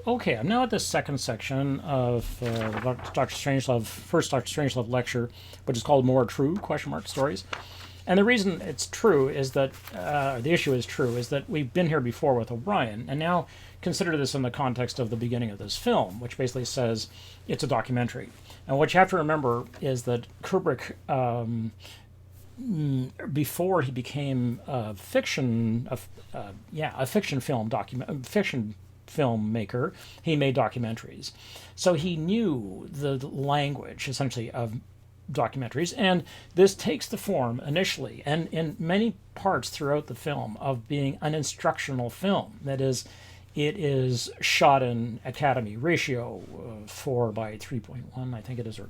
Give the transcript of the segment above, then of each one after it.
Okay, I'm now at the second section of Doctor Strangelove, first Doctor Strangelove lecture, which is called "More True?" question mark stories. And the reason it's true is that the issue is true is that we've been here before with O'Brien, and now consider this in the context of the beginning of this film, which basically says it's a documentary. And what you have to remember is that Kubrick, before he became a fiction film document fiction filmmaker, he made documentaries. So he knew the language essentially of documentaries, and this takes the form initially and in many parts throughout the film of being an instructional film. That is, it is shot in Academy ratio 4:3.1, I think it is, or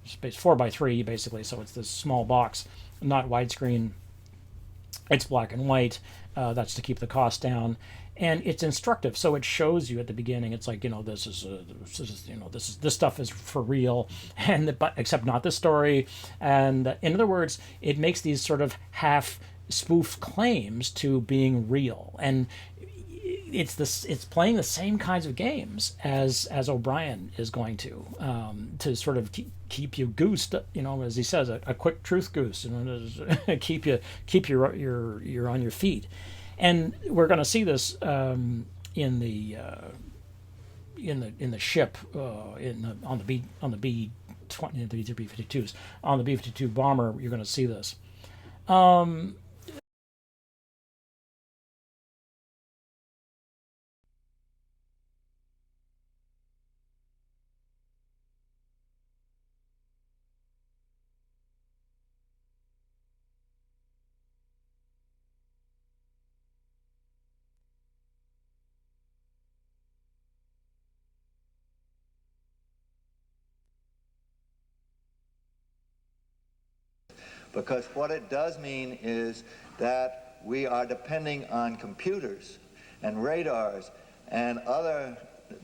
space 4:3 basically. So it's this small box, not widescreen. It's black and white. That's to keep the cost down, and it's instructive. So it shows you at the beginning. It's like, this stuff is for real, but except not the story. And in other words, it makes these sort of half spoof claims to being real, and it's playing the same kinds of games as O'Brien is going to sort of keep you goosed, as he says, a quick truth goose, keep you on your feet. And we're going to see this in the ship on the B-20, the B-52s, on the B-52 bomber. You're going to see this. Because what it does mean is that we are depending on computers and radars and other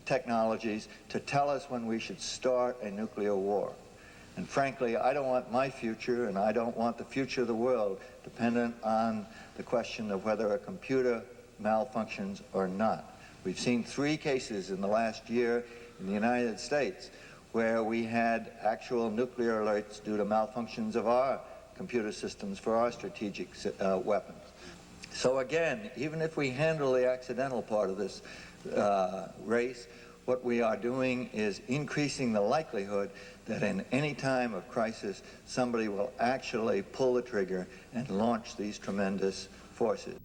technologies to tell us when we should start a nuclear war. And frankly, I don't want my future, and I don't want the future of the world dependent on the question of whether a computer malfunctions or not. We've seen 3 cases in the last year in the United States where we had actual nuclear alerts due to malfunctions of our computer systems for our strategic weapons. So again, even if we handle the accidental part of this race, what we are doing is increasing the likelihood that in any time of crisis, somebody will actually pull the trigger and launch these tremendous forces.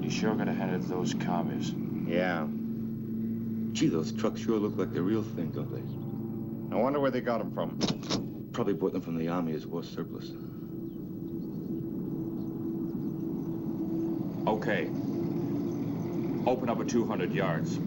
Sure gotta hand it to those commies. Yeah. Gee, those trucks sure look like the real thing, don't they? I wonder where they got them from. Probably bought them from the Army as war surplus. Okay. Open up at 200 yards.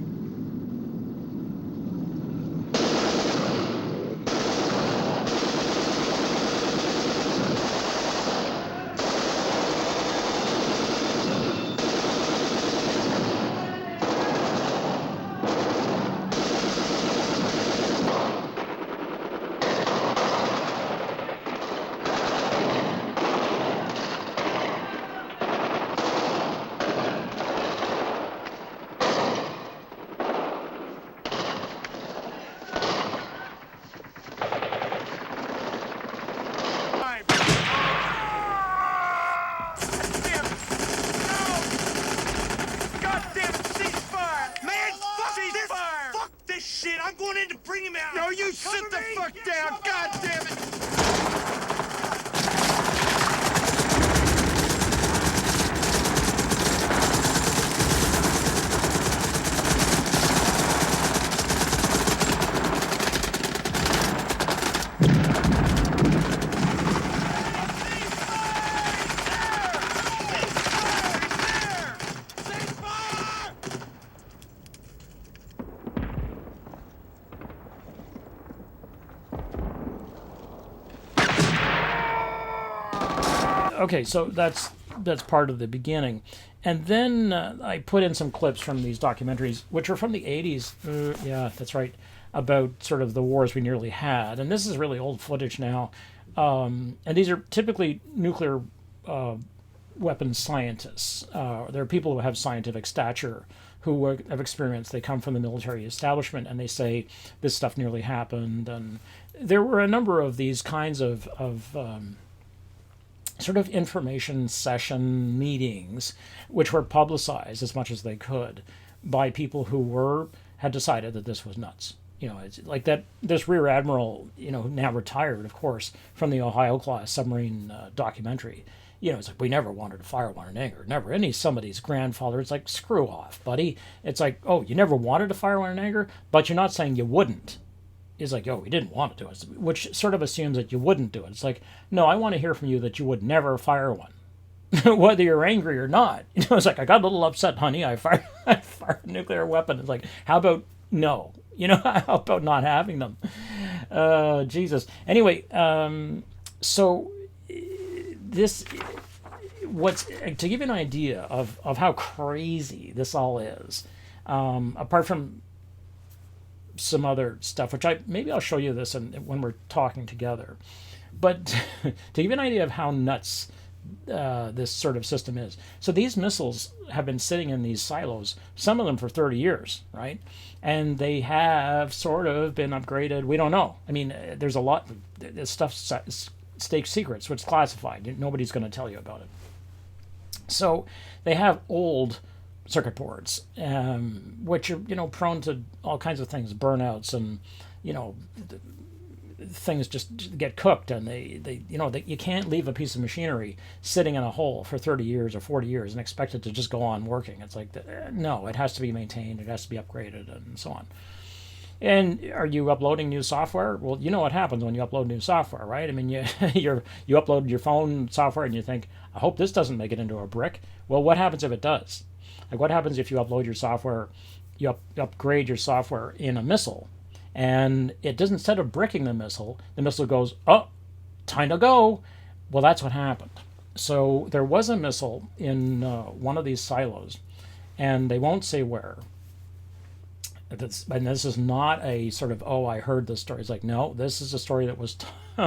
okay, so that's part of the beginning. And then I put in some clips from these documentaries, which are from the 80s. Yeah, that's right, about sort of the wars we nearly had. And this is really old footage now. And these are typically nuclear weapons scientists. They're people who have scientific stature, who have experience. They come from the military establishment, and they say this stuff nearly happened. And there were a number of these kinds of sort of information session meetings, which were publicized as much as they could by people who had decided that this was nuts. It's like that. This rear admiral, now retired, of course, from the Ohio class submarine documentary. It's like, we never wanted to fire one in anger, never. And he's somebody's grandfather. It's like, screw off, buddy. It's like, oh, you never wanted to fire one in anger, but you're not saying you wouldn't. Is like, oh, we didn't want to do it, which sort of assumes that you wouldn't do it. It's like, no, I want to hear from you that you would never fire one, whether you're angry or not. It's like, I got a little upset, honey. I fired a nuclear weapon. It's like, how about no? How about not having them? Jesus. Anyway, so this, to give you an idea of how crazy this all is, apart from some other stuff, which maybe I'll show you this when we're talking together. But to give you an idea of how nuts this sort of system is. So these missiles have been sitting in these silos, some of them for 30 years, right? And they have sort of been upgraded. We don't know. I mean, there's a lot. This stuff's state secrets, so it's classified. Nobody's going to tell you about it. So they have old circuit boards, which are prone to all kinds of things, burnouts, and things just get cooked, and they you can't leave a piece of machinery sitting in a hole for 30 years or 40 years and expect it to just go on working. It's like, no, it has to be maintained, it has to be upgraded, and so on. And are you uploading new software? Well, you know what happens when you upload new software, right? I mean, you you upload your phone software and you think, I hope this doesn't make it into a brick. Well, what happens if it does? Like, what happens if you upload your software, you upgrade your software in a missile, and it doesn't, instead of bricking the missile goes, oh, time to go. Well, that's what happened. So there was a missile in one of these silos, and they won't say where. And this is not a sort of, oh, I heard this story. It's like, no, this is a story that was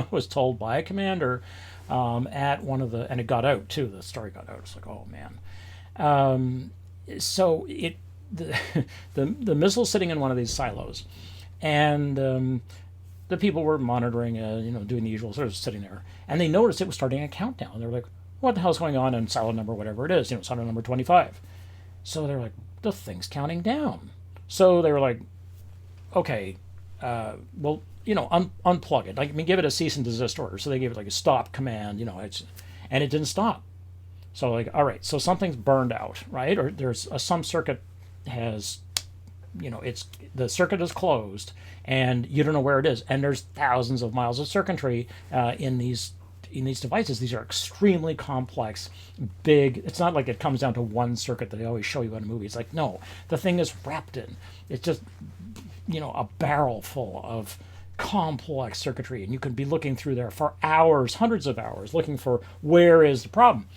was told by a commander at one of the, and it got out too. The story got out. It's like, oh man. So the missile sitting in one of these silos, and the people were monitoring, doing the usual, sort of sitting there, and they noticed it was starting a countdown. They were like, what the hell's going on in silo number whatever it is, silo number 25. So they're like, the thing's counting down. So they were like, okay, well, unplug it. Like, I mean, give it a cease and desist order. So they gave it like a stop command, and it didn't stop. So like, all right, so something's burned out, right? Or there's some circuit has, the circuit is closed, and you don't know where it is. And there's thousands of miles of circuitry in these devices. These are extremely complex, big. It's not like it comes down to one circuit that they always show you in a movie. It's like, no, the thing is wrapped in. It's just, a barrel full of complex circuitry, and you could be looking through there for hours, hundreds of hours, looking for where is the problem.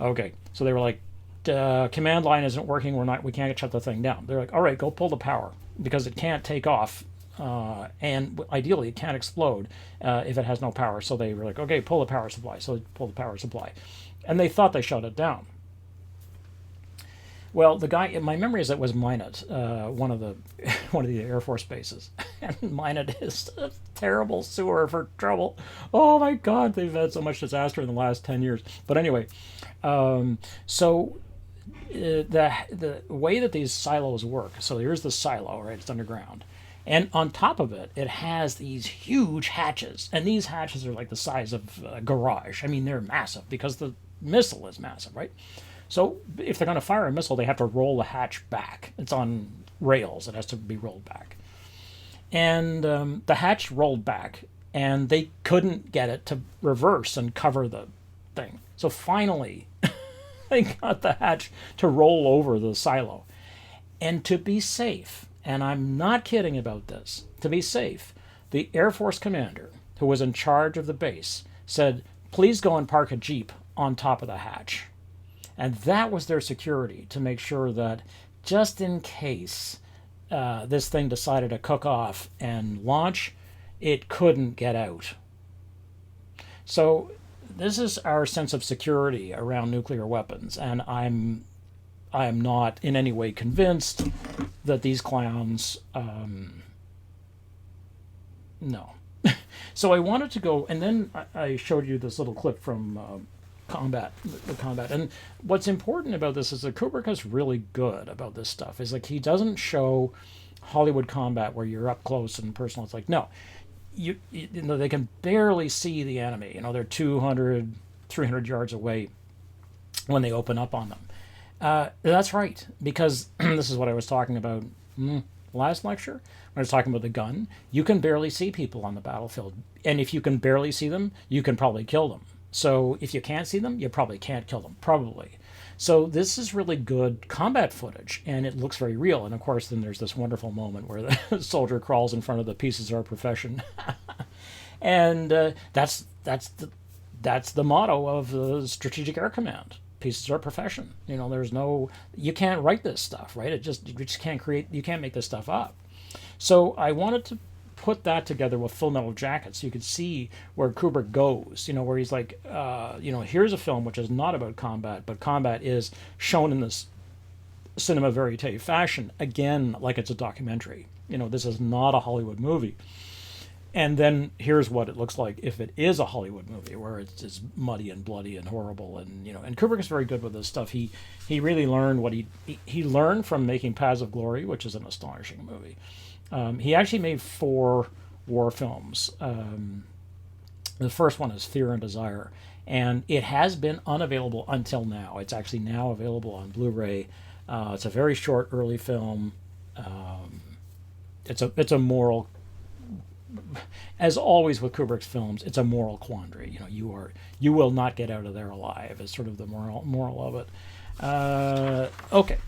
Okay, so they were like, command line isn't working. We can't shut the thing down. They're like, all right, go pull the power, because it can't take off, and ideally it can't explode if it has no power. So they were like, okay, pull the power supply. So they pulled the power supply, and they thought they shut it down. Well, the guy, my memory is that was Minot, one of the Air Force bases, and Minot is a terrible sewer for trouble. Oh my God, they've had so much disaster in the last 10 years. But anyway, so the way that these silos work. So here's the silo, right? It's underground, and on top of it, it has these huge hatches, and these hatches are like the size of a garage. I mean, they're massive because the missile is massive, right? So if they're going to fire a missile, they have to roll the hatch back. It's on rails. It has to be rolled back. And the hatch rolled back, and they couldn't get it to reverse and cover the thing. So finally, they got the hatch to roll over the silo. And to be safe, and I'm not kidding about this, to be safe, the Air Force commander, who was in charge of the base, said, please go and park a Jeep on top of the hatch. And that was their security, to make sure that just in case this thing decided to cook off and launch, it couldn't get out. So this is our sense of security around nuclear weapons, and I am not in any way convinced that these clowns, no. So I wanted to go, and then I showed you this little clip from combat, the combat. And what's important about this is that Kubrick is really good about this stuff. Is like, he doesn't show Hollywood combat where you're up close and personal. It's like, no, you know, they can barely see the enemy. You know, they're 200, 300 yards away when they open up on them. That's right, because this is what I was talking about last lecture when I was talking about the gun. You can barely see people on the battlefield, and if you can barely see them, you can probably kill them. So if you can't see them, you probably can't kill them, probably. So this is really good combat footage, and it looks very real. And of course, then there's this wonderful moment where the soldier crawls in front of the pieces of our profession, and that's the motto of the Strategic Air Command. Pieces of our profession. You know, there's no, you can't write this stuff, right? You just can't create, you can't make this stuff up. So I wanted to put that together with Full Metal Jacket so you could see where Kubrick goes, you know, where he's like, you know, here's a film which is not about combat, but combat is shown in this cinema verite fashion, again, like it's a documentary. You know, this is not a Hollywood movie. And then here's what it looks like if it is a Hollywood movie, where it's just muddy and bloody and horrible. And, you know, and Kubrick is very good with this stuff. He really learned what he learned from making Paths of Glory, which is an astonishing movie. He actually made 4 war films. The first one is Fear and Desire, and it has been unavailable until now. It's actually now available on Blu-ray. It's a very short, early film. It's a moral, as always with Kubrick's films, it's a moral quandary. You know, you will not get out of there alive, is sort of the moral of it. Okay,